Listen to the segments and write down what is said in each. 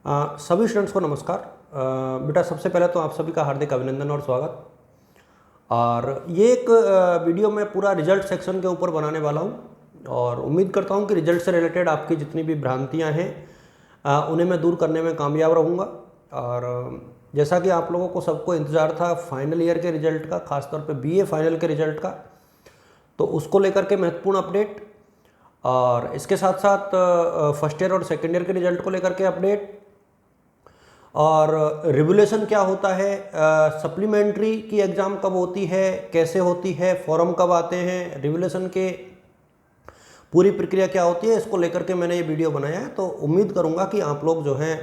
सभी स्टूडेंट्स को नमस्कार। बेटा सबसे पहले तो आप सभी का हार्दिक अभिनंदन और स्वागत। और ये एक वीडियो मैं पूरा रिजल्ट सेक्शन के ऊपर बनाने वाला हूँ और उम्मीद करता हूँ कि रिजल्ट से रिलेटेड आपकी जितनी भी भ्रांतियाँ हैं उन्हें मैं दूर करने में कामयाब रहूँगा। और जैसा कि आप लोगों को सबको इंतज़ार था फाइनल ईयर के रिजल्ट का, ख़ासतौर पे बीए फाइनल के रिजल्ट का, तो उसको लेकर के महत्वपूर्ण अपडेट, और इसके साथ साथ फर्स्ट ईयर और सेकेंड ईयर के रिजल्ट को लेकर के अपडेट, और रिवोल्यूशन क्या होता है, सप्लीमेंट्री की एग्ज़ाम कब होती है, कैसे होती है, फॉर्म कब आते हैं, रिवोल्यूशन के पूरी प्रक्रिया क्या होती है, इसको लेकर के मैंने ये वीडियो बनाया है। तो उम्मीद करूँगा कि आप लोग जो हैं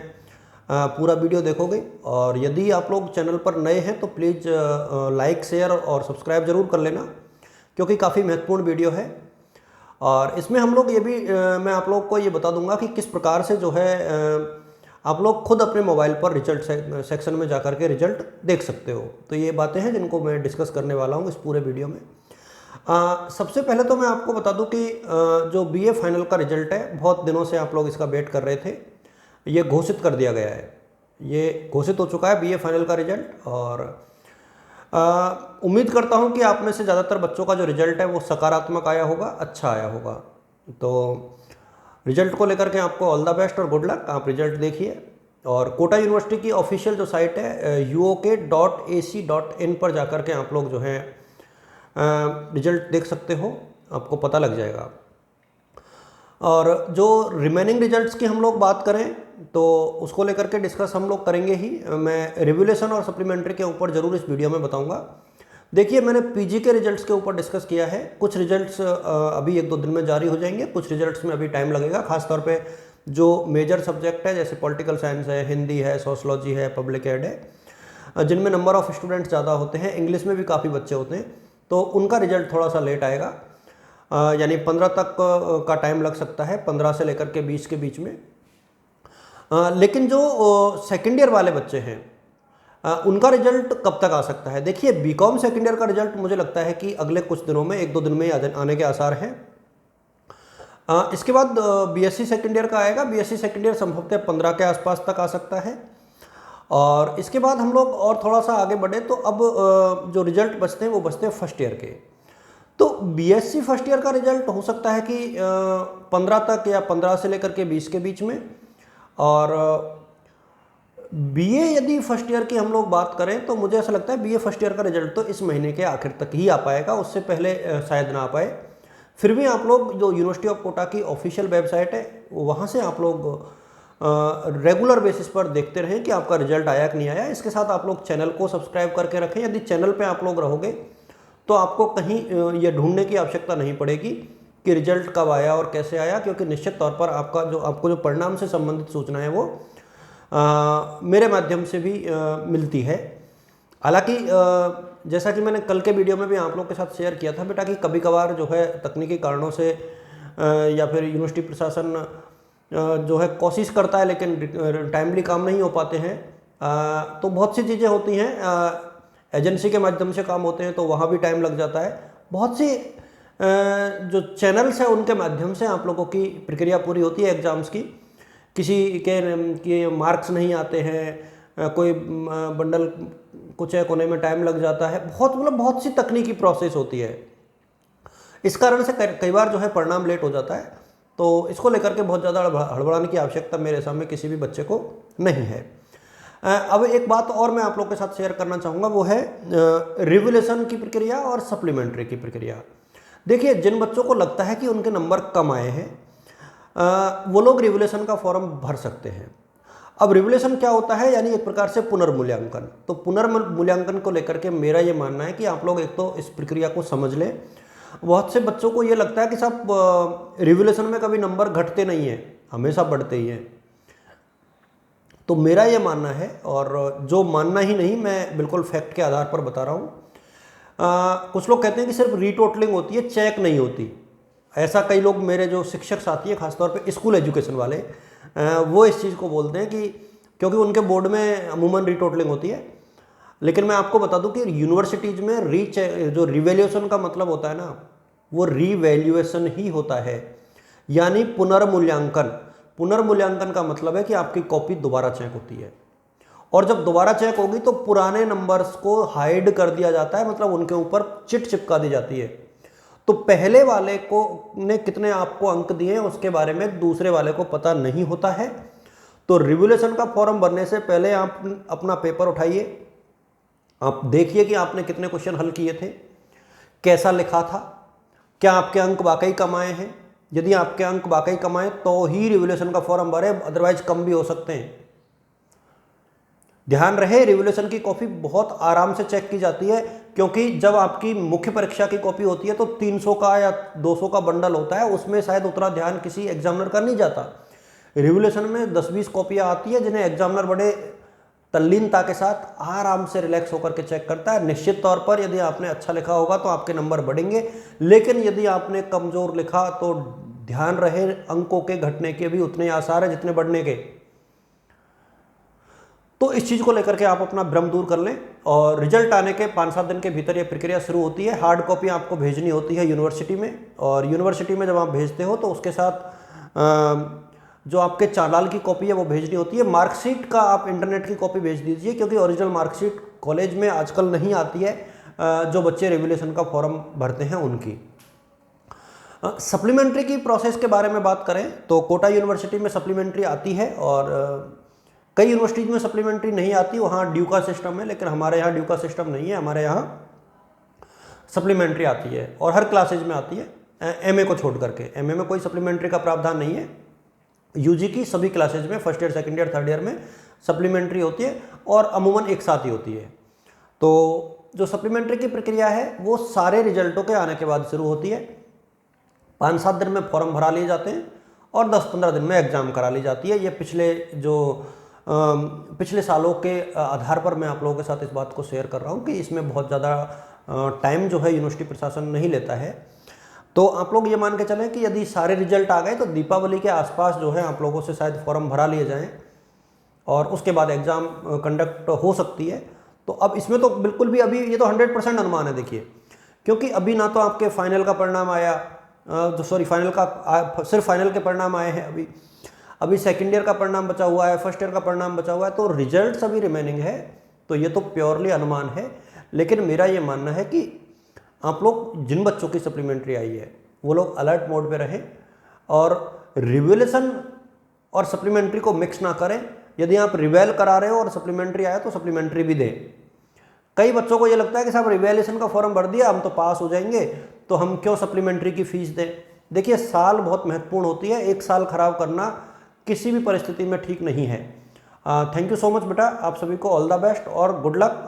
पूरा वीडियो देखोगे। और यदि आप लोग चैनल पर नए हैं तो प्लीज़ लाइक, शेयर और सब्सक्राइब ज़रूर कर लेना, क्योंकि काफ़ी महत्वपूर्ण वीडियो है। और इसमें हम लोग ये भी मैं आप लोग को ये बता दूंगा कि किस प्रकार से जो है आप लोग खुद अपने मोबाइल पर रिजल्ट सेक्शन में जाकर के रिजल्ट देख सकते हो। तो ये बातें हैं जिनको मैं डिस्कस करने वाला हूँ इस पूरे वीडियो में। सबसे पहले तो मैं आपको बता दूं कि जो बीए फाइनल का रिजल्ट है, बहुत दिनों से आप लोग इसका वेट कर रहे थे, ये घोषित कर दिया गया है। ये घोषित हो चुका है बीए फाइनल का रिजल्ट। और उम्मीद करता हूँ कि आप में से ज़्यादातर बच्चों का जो रिजल्ट है वो सकारात्मक आया होगा, अच्छा आया होगा। तो रिजल्ट को लेकर के आपको ऑल द बेस्ट और गुड लक। आप रिजल्ट देखिए। और कोटा यूनिवर्सिटी की ऑफिशियल जो साइट है uok.ac.in पर जाकर के आप लोग जो है रिजल्ट देख सकते हो, आपको पता लग जाएगा। और जो रिमेनिंग रिजल्ट्स की हम लोग बात करें तो उसको लेकर के डिस्कस हम लोग करेंगे ही। मैं रिवोल्यूशन और सप्लीमेंट्री के ऊपर ज़रूर इस वीडियो में बताऊंगा। देखिए, मैंने पीजी के रिजल्ट्स के ऊपर डिस्कस किया है। कुछ रिजल्ट्स अभी 1-2 दिन में जारी हो जाएंगे, कुछ रिजल्ट्स में अभी टाइम लगेगा। खासतौर पे जो मेजर सब्जेक्ट है जैसे पॉलिटिकल साइंस है, हिंदी है, सोशलॉजी है, पब्लिक एड है, जिनमें नंबर ऑफ स्टूडेंट्स ज़्यादा होते हैं, इंग्लिश में भी काफ़ी बच्चे होते हैं, तो उनका रिजल्ट थोड़ा सा लेट आएगा। यानी 15 तक का टाइम लग सकता है, 15 से लेकर के 20 के बीच में। लेकिन जो सेकेंड ईयर वाले बच्चे हैं उनका रिजल्ट कब तक आ सकता है? देखिए, बीकॉम सेकेंड ईयर का रिजल्ट मुझे लगता है कि अगले कुछ दिनों में, 1-2 दिन में आने के आसार हैं। इसके बाद बीएससी सेकेंड ईयर का आएगा। बीएससी सेकेंड ईयर संभवतः 15 के आसपास तक आ सकता है। और इसके बाद हम लोग और थोड़ा सा आगे बढ़े तो अब जो रिजल्ट बचते हैं वो बचते हैं फर्स्ट ईयर के। तो बीएससी फर्स्ट ईयर का रिजल्ट हो सकता है कि 15 तक या 15 से लेकर के 20 के बीच में। और बीए यदि फर्स्ट ईयर की हम लोग बात करें तो मुझे ऐसा लगता है बीए फर्स्ट ईयर का रिजल्ट तो इस महीने के आखिर तक ही आ पाएगा, उससे पहले शायद ना आ पाए। फिर भी आप लोग जो यूनिवर्सिटी ऑफ कोटा की ऑफिशियल वेबसाइट है वहाँ से आप लोग रेगुलर बेसिस पर देखते रहें कि आपका रिजल्ट आया कि नहीं आया। इसके साथ आप लोग चैनल को सब्सक्राइब करके रखें। यदि चैनल पर आप लोग रहोगे तो आपको कहीं ये ढूंढने की आवश्यकता नहीं पड़ेगी कि रिजल्ट कब आया और कैसे आया, क्योंकि निश्चित तौर पर आपको जो परिणाम से संबंधित सूचनाएं वो मेरे माध्यम से भी मिलती है। हालांकि जैसा कि मैंने कल के वीडियो में भी आप लोग के साथ शेयर किया था बेटा कि कभी कभार जो है तकनीकी कारणों से या फिर यूनिवर्सिटी प्रशासन जो है कोशिश करता है लेकिन टाइमली काम नहीं हो पाते हैं। तो बहुत सी चीज़ें होती हैं, एजेंसी के माध्यम से काम होते हैं तो वहाँ भी टाइम लग जाता है। बहुत सी जो चैनल्स हैं उनके माध्यम से आप लोगों की प्रक्रिया पूरी होती है एग्ज़ाम्स की। किसी के मार्क्स नहीं आते हैं, कोई बंडल कुछ है कोने में टाइम लग जाता है, बहुत सी तकनीकी प्रोसेस होती है। इस कारण से कई बार जो है परिणाम लेट हो जाता है। तो इसको लेकर के बहुत ज़्यादा हड़बड़ाने की आवश्यकता मेरे सामने किसी भी बच्चे को नहीं है। अब एक बात और मैं आप लोग के साथ शेयर करना चाहूँगा, वो है रिवोल्यूशन की प्रक्रिया और सप्लीमेंट्री की प्रक्रिया। देखिए, जिन बच्चों को लगता है कि उनके नंबर कम आए हैं वो लोग रिवोल्यूशन का फॉर्म भर सकते हैं। अब रिवोल्यूशन क्या होता है? यानी एक प्रकार से पुनर्मूल्यांकन। तो पुनर्मूल्यांकन को लेकर के मेरा ये मानना है कि आप लोग एक तो इस प्रक्रिया को समझ लें। बहुत से बच्चों को ये लगता है कि साहब रिवोल्यूशन में कभी नंबर घटते नहीं हैं, हमेशा बढ़ते ही हैं। तो मेरा ये मानना है, और जो मानना ही नहीं, मैं बिल्कुल फैक्ट के आधार पर बता रहा हूँ। कुछ लोग कहते हैं कि सिर्फ रीटोटलिंग होती है, चेक नहीं होती। ऐसा कई लोग मेरे जो शिक्षक साथी हैं, खासतौर पे स्कूल एजुकेशन वाले, वो इस चीज़ को बोलते हैं कि क्योंकि उनके बोर्ड में अमूमन रीटोटलिंग होती है। लेकिन मैं आपको बता दूं कि यूनिवर्सिटीज़ में जो रिवैल्यूएशन का मतलब होता है ना, वो रिवैल्यूएशन ही होता है, यानी पुनर्मूल्यांकन। पुनर्मूल्यांकन का मतलब है कि आपकी कॉपी दोबारा चेक होती है, और जब दोबारा चेक होगी तो पुराने नंबर्स को हाइड कर दिया जाता है, मतलब उनके ऊपर चिट चिपका दी जाती है। तो पहले वाले को ने कितने आपको अंक दिए हैं उसके बारे में दूसरे वाले को पता नहीं होता है। तो रिवोल्यूशन का फॉर्म भरने से पहले आप अपना पेपर उठाइए, आप देखिए कि आपने कितने क्वेश्चन हल किए थे, कैसा लिखा था, क्या आपके अंक वाकई कम आए हैं। यदि आपके अंक वाकई कम आए तो ही रिवोल्यूशन का फॉर्म भरे, अदरवाइज कम भी हो सकते हैं। ध्यान रहे, रिवोल्यूशन की कॉपी बहुत आराम से चेक की जाती है, क्योंकि जब आपकी मुख्य परीक्षा की कॉपी होती है तो 300 का या 200 का बंडल होता है, उसमें शायद उतना ध्यान किसी एग्जामिनर का नहीं जाता। रिवोल्यूशन में 10-20 कॉपियाँ आती है जिन्हें एग्जामिनर बड़े तल्लीनता के साथ आराम से रिलैक्स होकर के चेक करता है। निश्चित तौर पर यदि आपने अच्छा लिखा होगा तो आपके नंबर बढ़ेंगे, लेकिन यदि आपने कमज़ोर लिखा तो ध्यान रहे अंकों के घटने के भी उतने आसार है जितने बढ़ने के। तो इस चीज़ को लेकर के आप अपना भ्रम दूर कर लें, और रिजल्ट आने के 5-7 दिन के भीतर ये प्रक्रिया शुरू होती है। हार्ड कॉपी आपको भेजनी होती है यूनिवर्सिटी में, और यूनिवर्सिटी में जब आप भेजते हो तो उसके साथ जो आपके चालान की कॉपी है वो भेजनी होती है। मार्कशीट का आप इंटरनेट की कॉपी भेज दीजिए, क्योंकि ओरिजिनल मार्कशीट कॉलेज में आजकल नहीं आती है जो बच्चे रिवोल्यूशन का फॉर्म भरते हैं उनकी। सप्लीमेंट्री की प्रोसेस के बारे में बात करें तो कोटा यूनिवर्सिटी में सप्लीमेंट्री आती है, और कई यूनिवर्सिटीज में सप्लीमेंट्री नहीं आती, वहाँ ड्यू का सिस्टम है, लेकिन हमारे यहाँ ड्यू का सिस्टम नहीं है, हमारे यहाँ सप्लीमेंट्री आती है और हर क्लासेज में आती है, एमए को छोड़ करके। एमए में कोई सप्लीमेंट्री का प्रावधान नहीं है। यूजी की सभी क्लासेज में first year, second year, third year में सप्लीमेंट्री होती है, और अमूमन एक साथ ही होती है। तो जो सप्लीमेंट्री की प्रक्रिया है वो सारे रिजल्टों के आने के बाद शुरू होती है। 5-7 दिन में फॉर्म भरा लिए जाते हैं और 10-15 दिन में एग्ज़ाम करा ली जाती है। ये पिछले सालों के आधार पर मैं आप लोगों के साथ इस बात को शेयर कर रहा हूँ कि इसमें बहुत ज़्यादा टाइम जो है यूनिवर्सिटी प्रशासन नहीं लेता है। तो आप लोग ये मान के चलें कि यदि सारे रिजल्ट आ गए तो दीपावली के आसपास जो है आप लोगों से शायद फॉर्म भरा लिए जाएं, और उसके बाद एग्ज़ाम कंडक्ट हो सकती है। तो अब इसमें तो बिल्कुल भी अभी ये तो 100% अनुमान है, देखिए, क्योंकि अभी ना तो आपके फाइनल का परिणाम आया, सिर्फ फाइनल के परिणाम आए हैं, अभी सेकेंड ईयर का परिणाम बचा हुआ है, फर्स्ट ईयर का परिणाम बचा हुआ है, तो रिजल्ट अभी रिमेनिंग है। तो ये तो प्योरली अनुमान है, लेकिन मेरा ये मानना है कि आप लोग, जिन बच्चों की सप्लीमेंट्री आई है वो लोग अलर्ट मोड पे रहें और रिवोल्यूशन और सप्लीमेंट्री को मिक्स ना करें। यदि आप रिवेल करा रहे हो और सप्लीमेंट्री आया तो सप्लीमेंट्री भी दें। कई बच्चों को ये लगता है कि साहब रिवैल्यूएशन का फॉर्म भर दिया, हम तो पास हो जाएंगे, तो हम क्यों सप्लीमेंट्री की फीस दें। देखिए, साल बहुत महत्वपूर्ण होती है, एक साल खराब करना किसी भी परिस्थिति में ठीक नहीं है। थैंक यू सो मच बेटा, आप सभी को ऑल द बेस्ट और गुड लक।